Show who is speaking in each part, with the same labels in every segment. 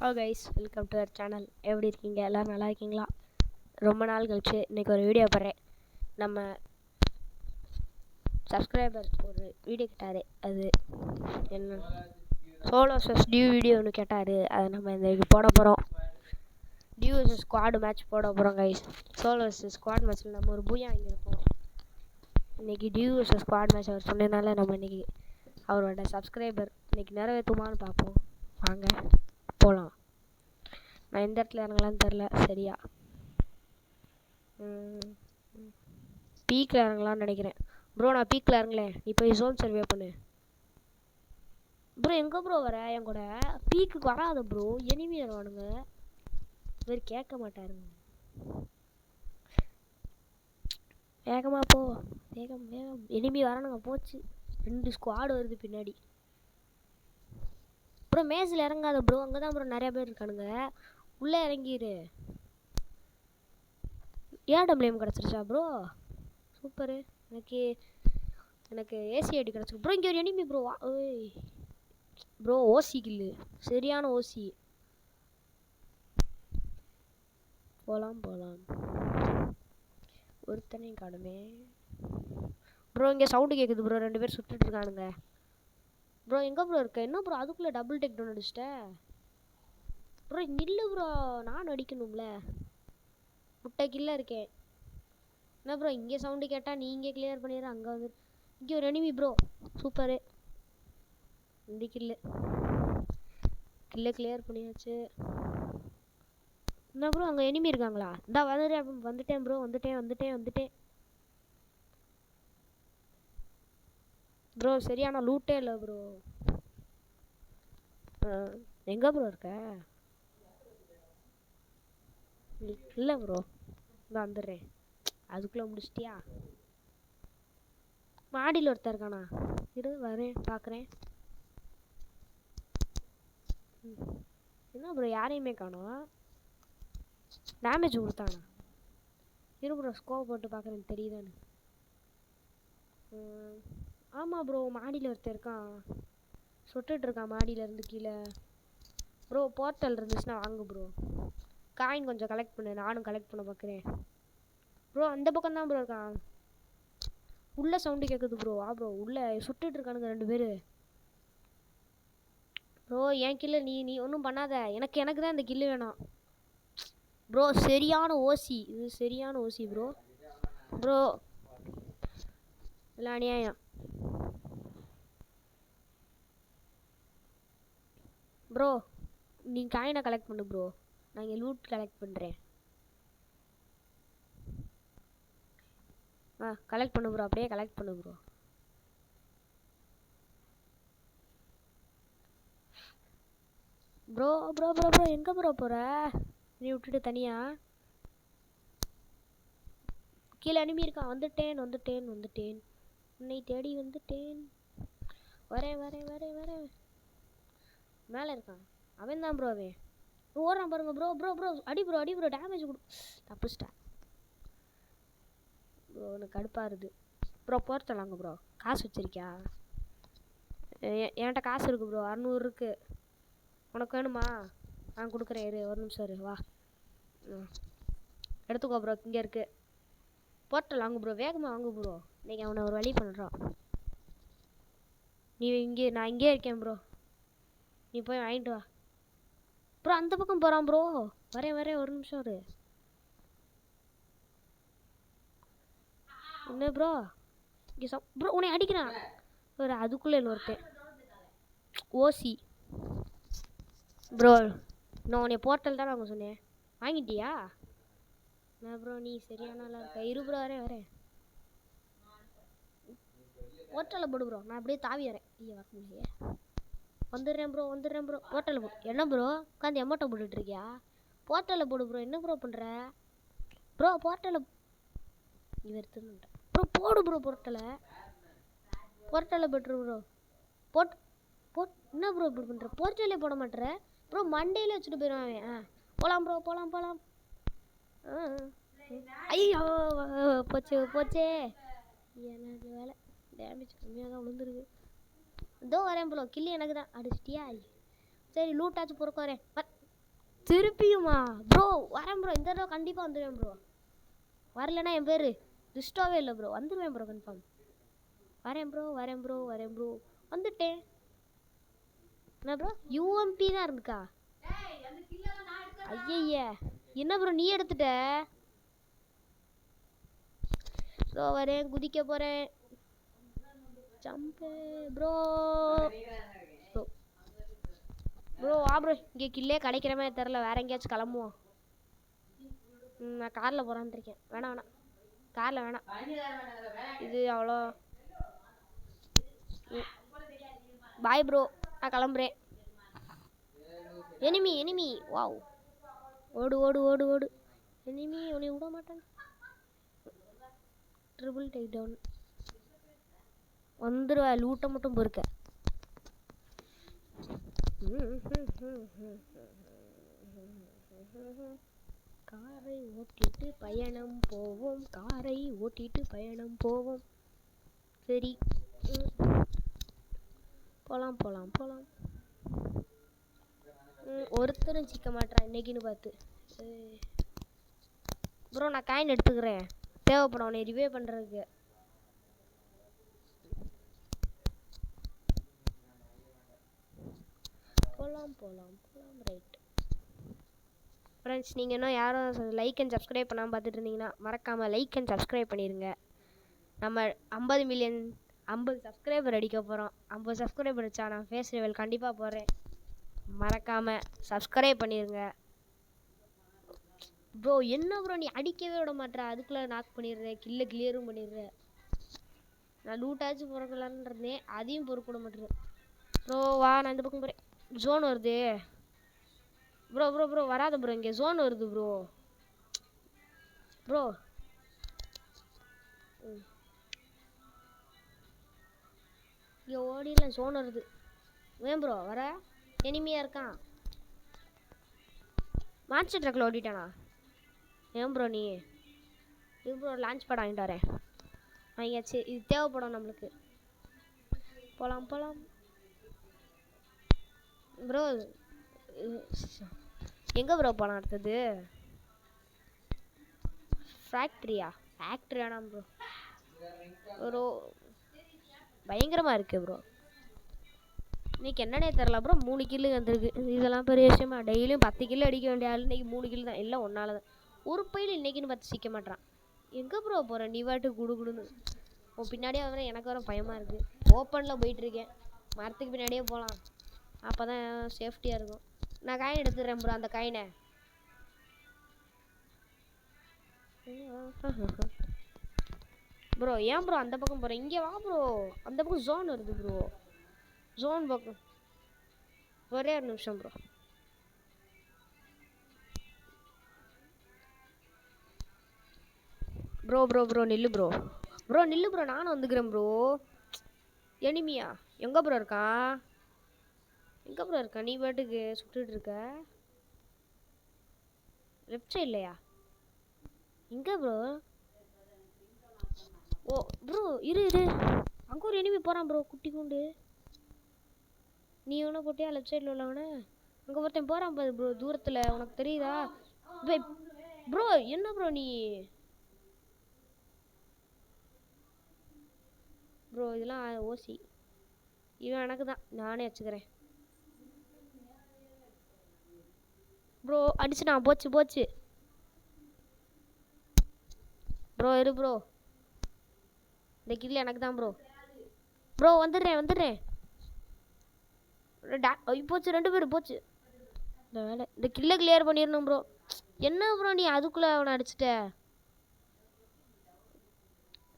Speaker 1: Hello guys, welcome to our channel. எப்படி இருக்கீங்க? எல்லோரும் நல்லா இருக்கீங்களா? ரொம்ப நாள் கழிச்சு இன்றைக்கி ஒரு வீடியோ போடுறேன். நம்ம சப்ஸ்கிரைபர் ஒரு வீடியோ கேட்டார். அது என்ன சோலோ வர்சஸ் டியூ வீடியோ ஒன்று கேட்டார். அதை நம்ம இன்றைக்கி போட போகிறோம். டியூ வர்சஸ் ஸ்குவாடு மேட்ச் போட போகிறோம் கைஸ். சோலோ வர்சஸ் ஸ்குவாட் மேட்ச்சில் நம்ம ஒரு பூயா வாங்கியிருப்போம். இன்றைக்கி டியூ வர்சஸ் ஸ்குவாட் மேட்ச் அவர் சொன்னதுனால நம்ம இன்றைக்கி அவரோட சப்ஸ்கிரைபர் இன்றைக்கி நிறைவேற்றுமான்னு பார்ப்போம். வாங்க போகலாம். நான் எந்த இடத்துல இறங்கலான்னு தெரில. சரியா பீக்கில் இறங்கலான்னு நினைக்கிறேன். ப்ரோ நான் பீக்கில் இறங்கலேன். நீ போய் ஜோன் சர்வே பண்ணு. ப்ரோ எங்கே ப்ரோ வர? என் கூட பீக்குக்கு வராத ப்ரோ. எனிமி வருவானுங்க. இவர் கேட்க மாட்டாருங்க. வேகமாக போ. வேகம் வேகம். எனிமி வரானுங்க. போச்சு. 2 ஸ்குவாடு வருது பின்னாடி. ப்ரோ மேஸில் இறங்காத ப்ரோ. அங்கே தான் ப்ரோ நிறையா பேர் இருக்கானுங்க. உள்ளே இறங்கிடு. ஏடபிள்யூஎம் கிடச்சிருச்சா ப்ரோ? சூப்பரு. எனக்கு ஏசி ஐடி கிடச்சிருக்கு ப்ரோ. இங்கே ஒரு எனிமி ப்ரோ. ஓய் ப்ரோ, ஓசி கில்லு. சரியான ஓசி. போகலாம் ஒருத்தனையும் காணுமே ப்ரோ. இங்கே சவுண்டு கேட்குது ப்ரோ. 2 பேர் சுட்டுட்டு இருக்கானுங்க ப்ரோ. எங்கே ப்ரோ இருக்க? என்ன ப்ரோ அதுக்குள்ளே டபுள் டேக் டவுன் அடிச்சிட்டேன் ப்ரோ. நில்லு ப்ரோ, நான் அடிக்கணும்ல. முட்டை கில்ல இருக்கேன். என்ன ப்ரோ இங்கே சவுண்டு கேட்டால் நீ இங்கே கிளியர் பண்ணிடுற. அங்கே வந்து இங்கே ஒரு எனிமி ப்ரோ. சூப்பரு. இந்த கில்லை கிளியர் பண்ணியாச்சு. என்ன ப்ரோ அங்கே எனிமி இருக்காங்களா? இந்தா வந்துட்டேன் ப்ரோ. வந்துட்டேன் ப்ரோ. சரியான லூட்டே இல்லை ப்ரோ. எங்கே ப்ரோ இருக்க? இல்லை ப்ரோ, இதான் வந்துடுறேன். அதுக்குள்ளே முடிச்சிட்டியா? மாடியில் ஒருத்தர் இருக்கானா? இரு வரேன், பார்க்குறேன். என்ன ப்ரோ யாரையுமே காணோம். டேமேஜ் கொடுத்தானா? இரு ப்ரோ, ஸ்கோப் போட்டு பார்க்குறேன் தெரியுதான்னு. ஆமாம் ப்ரோ, மாடியில் ஒருத்தர் இருக்கான். சுட்டுட்ருக்கான் மாடியிலேருந்து கீழே. ப்ரோ போர்ட்டல் இருந்துச்சுன்னா வாங்க ப்ரோ. காயின் கொஞ்சம் கலெக்ட் பண்ணு. நானும் கலெக்ட் பண்ண பார்க்குறேன் ப்ரோ. அந்த பக்கம் தான் ப்ரோ இருக்கான். உள்ளே சவுண்டு கேட்குது ப்ரோ. ப்ரோ உள்ளே சுட்டுட்ருக்கானுங்க 2 பேர் ப்ரோ. என் கில்ல நீ ஒன்றும் பண்ணாத. எனக்கு தான் இந்த கில்லு வேணாம் ப்ரோ. சரியான ஓசி இது. சரியான ஓசி ப்ரோ. இல்லை அநியாயம் ப்ரோ. நீ காயினை கலெக்ட் பண்ணு ப்ரோ. நான் இங்கே லூட் கலெக்ட் பண்ணுறேன். கலெக்ட் பண்ணு ப்ரோ. அப்படியே கலெக்ட் பண்ணு ப்ரோ. ப்ரோ எங்கே ப்ரோ போகிற? நீ விட்டுட்டு தனியா? கீழே அனுப்பி இருக்கான். வந்துட்டேன் உன்னை தேடி வந்துட்டேன். வரேன். மேலே இருக்கான். அவன் தான் ப்ரோ. அவன் ஓடுறான் பாருங்க ப்ரோ. அடி ப்ரோ. டேமேஜ் கொடு. தப்பிச்சிட்டேன் ப்ரோ. எனக்கு கடுப்பாருது ப்ரோ. போர்த்தலாங்க ப்ரோ. காசு வச்சிருக்கியா? என்கிட்ட காசு இருக்குது ப்ரோ. 600 இருக்குது. உனக்கு வேணுமா? நான் கொடுக்குறேன். இரு ஒரு நிமிஷம் இரு. வா எடுத்துக்கோ ப்ரோ. இங்கே இருக்குது போர்ட்டல். வாங்க ப்ரோ. வேகமாக வாங்க ப்ரோ. இன்றைக்கி அவனை ஒரு வழி பண்ணுறான். நான் இங்கே இருக்கேன் ப்ரோ. நீ போய் வாங்கிட்டு வா ப்ரோ. அந்த பக்கம் போகிறான் ப்ரோ. வரேன் ஒரு நிமிஷம் இரு. என்ன ப்ரோ இங்கே ப்ரோ உன்னை அடிக்கிறான் ஒரு. அதுக்குள்ளே ஒருத்தன் ஓசி ப்ரோ. நான் உன்னை போர்ட்டல் தான் வாங்க சொன்னேன். வாங்கிட்டியா? நான் ப்ரோ நீ சரியான நல்லா இருக்க. இரு ப்ரோ. வரேன். போர்ட்டலில் போடு ப்ரோ. நான் அப்படியே தாவி வரேன். வர முடியலையே. வந்துடுறேன் ப்ரோ. போர்ட்டலில் போ. என்ன ப்ரோ உட்காந்து எமோட்டை போட்டுட்ருக்கியா? போர்ட்டலில் போடு ப்ரோ. என்ன ப்ரோ பண்ணுற ப்ரோ? போர்ட்டலில் இவர் எடுத்துட்டேன் ப்ரோ. போடு ப்ரோ. போர்ட்டலில் போட்டுரு ப்ரோ. என்ன ப்ரோ இப்படி பண்ணுற? போர்ட்டலே போட மாட்டேற ப்ரோ. மண்டையிலே வச்சுட்டு போயிடுவான். போகலாம் ப்ரோ. போகலாம். ஐயோ போச்சே. எனக்கு வேலை. டேமேஜ் கம்மியாக தான் விழுந்துருக்கு. இதோ வரேன் ப்ரோ. கில்லி எனக்கு தான். அடிச்சிட்டியா? சரி லூட்டாச்சும் பொறுக்க வரேன். திருப்பியுமா ப்ரோ? வரேன் ப்ரோ, இந்த தடவை கண்டிப்பாக வந்துடுவேன் ப்ரோ. வரலன்னா என் பேர் ரிஸ்டாவே இல்லை ப்ரோ. வந்துடுவேன் ப்ரோ கன்ஃபார்ம். வரேன் ப்ரோ வரேன் ப்ரோ வரேன் ப்ரோ. வந்துட்டேன். என்ன ப்ரோ யூஎம்பி தான் இருந்துக்கா? ஐய என்ன ப்ரோ நீ எடுத்துட்ட? ப்ரோ வரேன், குதிக்க போகிறேன். ஜம்பு ப்ரோ. ப்ரோ ப்ரோ வா ப்ரோ. இங்கே கில்லே கிடைக்கிற மாதிரி தெரில, வேற எங்கேயாச்சும் கிளம்புவோம். நான் காரில் போகிறான்னு இருக்கேன். வேணாம் வேணாம், காரில் வேணாம். இது அவ்வளோ. பாய் ப்ரோ, நான் கிளம்புறேன். Enemy enemy, wow. ஓடு ஓடு ஓடு ஓடு. எனிமி உன்னை விட மாட்டேன். Triple takedown. வந்துடுவா, லூட்டை மட்டும் பொறுக்க. காரை ஓட்டிட்டு பயணம் போவோம், காரை ஓட்டிட்டு பயணம் போவோம். சரி போகலாம் போகலாம் போகலாம். ஒருத்தரும் சிக்க மாட்டான் இன்னைக்குன்னு பார்த்து. ப்ரோ நான் காயின் எடுத்துக்கிறேன், தேவைப்படும் உன்னை ரிவே பண்ணுறதுக்கு. போகலாம் போகலாம் போகலாம். ரைட் ஃப்ரெண்ட்ஸ், நீங்கள் இன்னும் யாரும் லைக் அண்ட் சப்ஸ்கிரைப் பண்ணாமல் பார்த்துட்டு இருந்தீங்கன்னா மறக்காமல் லைக் அண்ட் சப்ஸ்கிரைப் பண்ணிடுங்க. நம்ம 50 மில்லியன் 50 சப்ஸ்கிரைபர் அடிக்க போகிறோம். 50 சப்ஸ்கிரைபர் அடிச்சா நான் ஃபேஸ் ரிவீல் கண்டிப்பாக போடுறேன். மறக்காமல் சப்ஸ்கிரைப் பண்ணிடுங்க ப்ரோ. என்ன ப்ரோ நீ அடிக்கவே விட மாட்டேற, அதுக்குள்ளே நாக் பண்ணிடுற, கிளியரும் பண்ணிடுற. நான் லூட்டாச்சும் பொறுக்கலான்னு இருந்தேன், அதையும் பொறுக்க விட மாட்டேறேன் ப்ரோ. வா, நான் இந்த பக்கம் போகிறேன். ஜோன் வருது ப்ரோ. ப்ரோ ப்ரோ வராத ப்ரோ, இங்கே ஜோன் வருது ப்ரோ. ப்ரோ இங்கே ஓடிடலாம், ஜோன் வருது. ஏன் ப்ரோ வர? எனிமியாக இருக்கான். மான்ஸ்டர் ட்ரக்கில் ஓடிட்டானா? ஏன் ப்ரோ நீ இது ப்ரோ லான்ச் பேட் வாங்கிட்டு வரேன். வாங்கியாச்சு, இது தேவைப்படும் நம்மளுக்கு. போகலாம் போகலாம் ப்ரோ. எங்கே ப்ரோ போகலாம் அடுத்தது? ஃபேக்ட்ரியா? ஃபேக்ட்ரி வேணாம் ப்ரோ, ஒரு பயங்கரமாக இருக்குது ப்ரோ. இன்றைக்கி என்னன்னே தெரில ப்ரோ, 3 கில்லு வந்துருக்கு. இதெல்லாம் பெரிய விஷயமா? டெய்லியும் 10 கில்லு அடிக்க வேண்டிய ஆள் இன்றைக்கி 3 கில்லு தான். எல்லாம் ஒன்றால் தான். ஒரு பையில் இன்றைக்கின்னு பார்த்து சிக்க மாட்டான். எங்கே ப்ரோ போகிறேன் நீ வாட்டு குடுன்னு? உன் பின்னாடியே வர எனக்கு வர பயமாக இருக்குது. ஓப்பனில் போயிட்டுருக்கேன், மரத்துக்கு பின்னாடியே போகலாம், அப்போ தான் சேஃப்டியாக இருக்கும். நான் காயின் எடுத்துடுறேன் ப்ரோ, அந்த காயினை. ப்ரோ ஏன் ப்ரோ அந்த பக்கம் போகிறேன்? இங்கே வா ப்ரோ, அந்த பக்கம் ஜோன் வருது ப்ரோ. ஜோன் பக்கம் ஒரே ஒரு நிமிஷம் ப்ரோ. ப்ரோ ப்ரோ ப்ரோ நில்லு ப்ரோ. ப்ரோ நில்லு ப்ரோ, நானும் வந்துக்கிறேன் ப்ரோ. எனிமியா எங்கே ப்ரோ இருக்கான்? எங்கே ப்ரோ இருக்கான்? நீ பாட்டுக்கு சுட்டுட்டு இருக்க. லெஃப்ட் சைட் இல்லையா? எங்கே ப்ரோ? ஓ ப்ரோ இரு இரு, அங்கே ஒரு எனிமி போகிறான் ப்ரோ, குட்டி கூண்டு. நீ ஒன்று போட்டியா லெஃப்ட் சைடில் உள்ளவனே? அங்கே ஒருத்தன் போகிறான் பாரு ப்ரோ, தூரத்தில். உனக்கு தெரியுதா ப்ரோ? என்ன ப்ரோ நீ? ப்ரோ இதெல்லாம் ஓசி. இவன் எனக்கு தான், நானே வச்சுக்கிறேன் ப்ரோ. அடிச்சுட்டான், போச்சு போச்சு ப்ரோ. இரு ப்ரோ, இந்த கில் எனக்கு தான் ப்ரோ. ப்ரோ வந்துடுறேன் வந்துடுறேன். போச்சு, 2 பேர் போச்சு. இந்த வேலை, இந்த கில்லை கிளியர் பண்ணிடணும் ப்ரோ. என்ன ப்ரோ நீ அதுக்குள்ளே அவனை அடிச்சிட்ட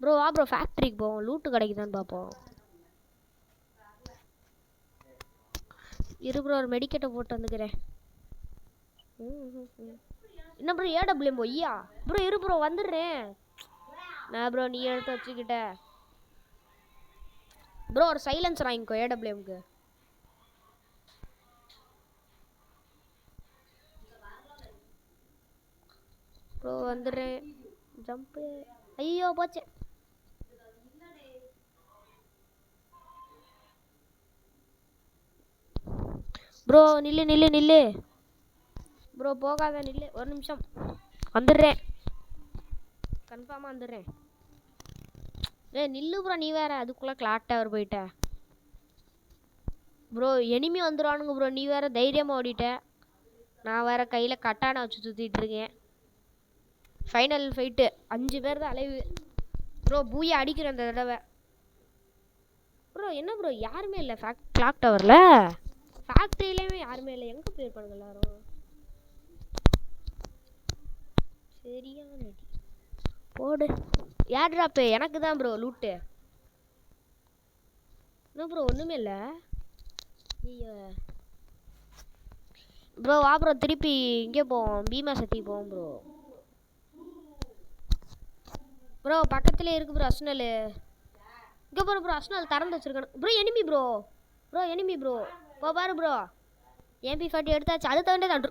Speaker 1: ப்ரோ? வா ப்ரோ, ஃபேக்ட்ரிக்கு போவோம், லூட்டு கிடைக்குதான்னு பார்ப்போம். இரு ப்ரோ, ஒரு மெடிக்கெட்டை போட்டு வந்துக்கிறேன். என்ன ப்ரோ ஏடபிள்யூஎம் பொய்யா ப்ரோ? இரு ப்ரோ வந்துடுறேன். நான் ப்ரோ நீ எடுத்து வச்சுக்கிட்ட ப்ரோ. ஒரு சைலன்சர் வாங்கிக்கோ ஏடபிள்யூஎம்க்கு. ப்ரோ வந்துடுறேன். ஜம்ப்பு. ஐயோ போச்சு ப்ரோ. நில்லு நில்லு நில்லு. ப்ரோ போகாத நில்லு, ஒரு நிமிஷம் வந்துடுறேன், கன்ஃபார்மாக வந்துடுறேன். நில்லு ப்ரோ, நீ வேற அதுக்குள்ளே கிளாக் டவர் போயிட்ட ப்ரோ. எனிமி வந்துடுவானுங்க ப்ரோ, நீ வேற தைரியமாக ஓடிட்ட. நான் வேற கையில் கட்டான வச்சு சுற்றிட்டு இருக்கேன். ஃபைனல் ஃபைட்டு 5 பேர் தான் அலைவு ப்ரோ. பூயை அடிக்கிறேன் அந்த தடவை ப்ரோ. என்ன ப்ரோ யாருமே இல்லை கிளாக் டவரில், ஃபேக்ட்ரியிலையுமே யாருமே இல்லை. எங்கே போயிருப்பானுங்க எல்லாரும்? சரியா நடி போடு. ஏர் ட்ராப்பு எனக்கு தான் ப்ரோ லூட்டு. என்ன ப்ரோ ஒன்றுமே இல்லை. ஐயோ ப்ரோ வா ப்ரோ, திருப்பி இங்கே போவோம், பீமா சக்தி போவோம் ப்ரோ. ப்ரோ பக்கத்துலேயே இருக்குது ப்ரோ அஸ்னல். இங்கே போகிற ப்ரோ, அஸ்னல் திறந்து வச்சுருக்கேன் bro. Enemy bro, bro enemy bro. பாரு ப்ரோ, MP40 எடுத்தாச்சு. அது தகுந்தே தான்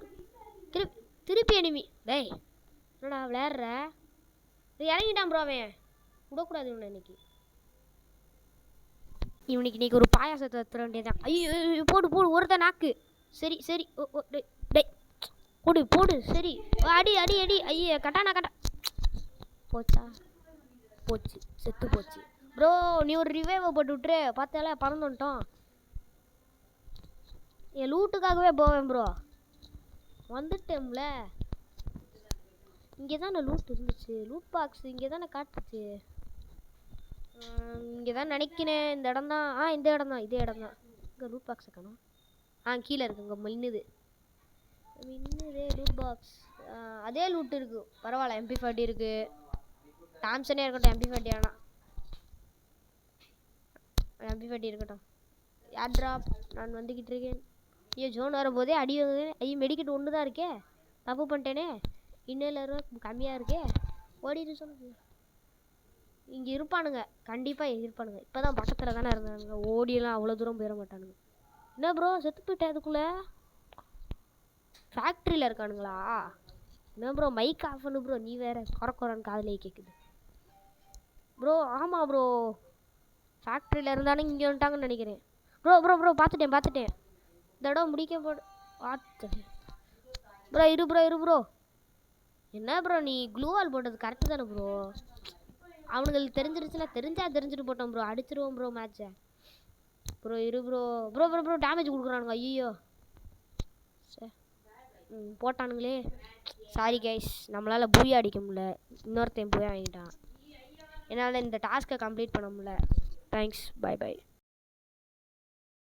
Speaker 1: திருப்பி எனிமி. டேய் என்னடா விளையாடுற? இறங்கிட்டான் ப்ரோ, அவன் விடக்கூடாது இவனை இன்னைக்கு. இன்னைக்கு ஒரு பாயாசத்தை தர வேண்டியதான். ஐயோ போடு போடு, ஒருத்தன் நாக்கு. சரி சரி, ஓ ஓ டே டே போடு போடு. சரி அடி அடி அடி. ஐயோ கட்டானா கட்டா போச்சா, போச்சு, செத்து போச்சு ப்ரோ. நீ ஒரு ரிவைவை போட்டு விட்டுரு, பார்த்தால பறந்து வந்துட்டோம். என் லூட்டுக்காகவே போவேன் ப்ரோ. வந்துட்டேன்ல, இங்கே தானே லூட் இருந்துச்சு, லூட் பாக்ஸ் இங்கே தானே காட்டுச்சு. இங்கே தான் நினைக்கிறேன், இந்த இடம் தான். இந்த இடம் தான், இதே இடம் தான். இங்கே லூட் பாக்ஸை காணோம். கீழே இருக்கு, இங்கே மின்னுது லூட் பாக்ஸ். அதே லூட் இருக்குது, பரவாயில்ல. MP40 இருக்குது, டாம்சனே இருக்கட்டும். MP40 ஆனால் MP40 இருக்கட்டும். ஏர் ட்ராப், நான் வந்துக்கிட்டு இருக்கேன். ஐயோ ஜோன் வரும்போதே அடி வந்து. ஐயோ மெடிக்கெட் ஒன்று தான் இருக்கே, தப்பு பண்ணிட்டேனே. இன்னும் கம்மியாக இருக்கே, ஓடிட்டு சொல்லுங்க. இங்கே இருப்பானுங்க, கண்டிப்பாக இருப்பானுங்க. இப்போ தான் பக்கத்தில் தானே இருந்தானுங்க, ஓடியெல்லாம் அவ்வளோ தூரம் போயிட மாட்டானுங்க. என்ன ப்ரோ செத்து போயிட்டேன் அதுக்குள்ளே? ஃபேக்ட்ரியில் இருக்கானுங்களா? என்ன ப்ரோ மைக் ஆஃப் பண்ணு ப்ரோ, நீ வேறு குறன்னு காதலே கேட்குது ப்ரோ. ஆமாம் ப்ரோ, ஃபேக்ட்ரியில் இருந்தானு இங்கே வந்துட்டாங்கன்னு நினைக்கிறேன் ப்ரோ. ப்ரோ ப்ரோ பார்த்துட்டேன். இந்த இடம் முடிக்க போடு. பார்த்து ப்ரோ, இரு ப்ரோ. என்ன ப்ரோ நீ க்ளூவால் போட்டது கரெக்டு தானே ப்ரோ? அவனுங்களுக்கு தெரிஞ்சிருச்சுன்னா தெரிஞ்சுட்டு போட்டோம் ப்ரோ. அடிச்சிருவோம் ப்ரோ மேட்சை. ப்ரோ இரு bro. Bro bro bro damage கொடுக்குறானுங்க. ஐயோ சரி போட்டானுங்களே. சாரி கைஸ், நம்மளால் பூயா அடிக்க முடியல. இன்னொருத்தையும் பூயா வாங்கிட்டான், என்னால் இந்த டாஸ்க்கை கம்ப்ளீட் பண்ண முடியல. Thanks, bye by.